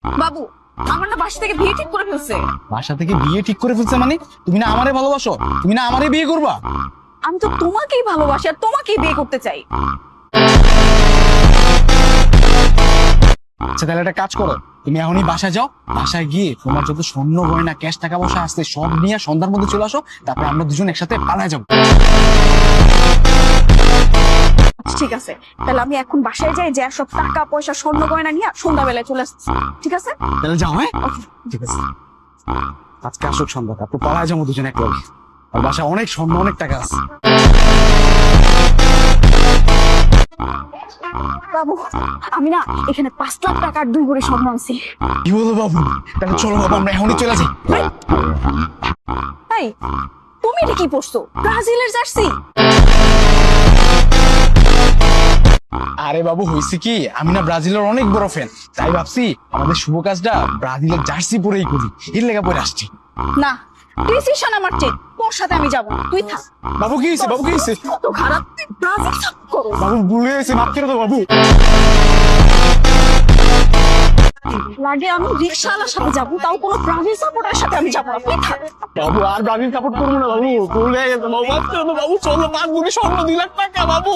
বাবু, আমার না বাসা থেকে বিয়ে ঠিক করে ফেলছে। বাসা থেকে বিয়ে ঠিক করে ফেলছে মানে? তুমি না আমারে ভালোবাসো, তুমি না আমারে বিয়ে করবা? আমি তো তোমাকেই ভালোবাসি আর তোমাকেই বিয়ে করতে চাই। আচ্ছা তাহলে একটা কাজ করো, তুমি এখনই বাসায় যাও, বাসায় গিয়ে তোমার যত স্বর্ণ গয়না ক্যাশ টাকা পয়সা আসছে সব নিয়ে সন্ধ্যার মধ্যে চলে আসো, তারপর আমরা দুজন একসাথে পালায় যাবো। আচ্ছা, ঠিক আছে, তাহলে আমি এখন বাসায় যাই, যে সব টাকা পয়সা স্বর্ণ গয়না নিয়ে সন্ধ্যাবেলায় চলে আসছি। ঠিক আছে? তাহলে যাও। হ্যাঁ ঠিক আছে, আজকে আসুক সন্ধ্যা, তারপর পালায় যাবো দুজন এক লগে। আর বাসায় অনেক স্বর্ণ অনেক টাকা আছে। বাবু, আমি না এখানে 5 লাখ টাকার 2 ভরি স্বর্ণ আনছি। কি বলো বাবু? তাহলে চলো বাবু আমরা এখনই চলে যাই। এই, তুমি এটা কি পরছো? ব্রাজিলের জার্সি? আরে বাবু হয়েছে কি, আমি না ব্রাজিলের অনেক বড় ফ্যান, তাই ভাবছি আমাদের শুভ কাজটা ব্রাজিলের জার্সি পরেই করি, এর লেগা পরে আসছি। না, ডিসিশন আমার ঠিক, তোর সাথে আমি যাব না, তুই থাক। বাবু কি হয়েছে? বাবু কি হয়েছে? কত খারাপ, তুই ব্রাজিল সাপোর্ট করো। বাবু ভুলে গেছে, মাফ করে দাও বাবু। লাগে আমি রিকশাওয়ালার সাথে যাবো, তাও কোনো ব্রাজিল সাপোর্টারের সাথে আমি যাবো না, তুই থাক। বাবু আর ব্রাজিল সাপোর্ট করবো না বাবু, ভুলে গেছে বাবু, মাফ করে দাও বাবু। চলো 5 গুণে স্বর্ণ 2 লাখ টাকা বাবু।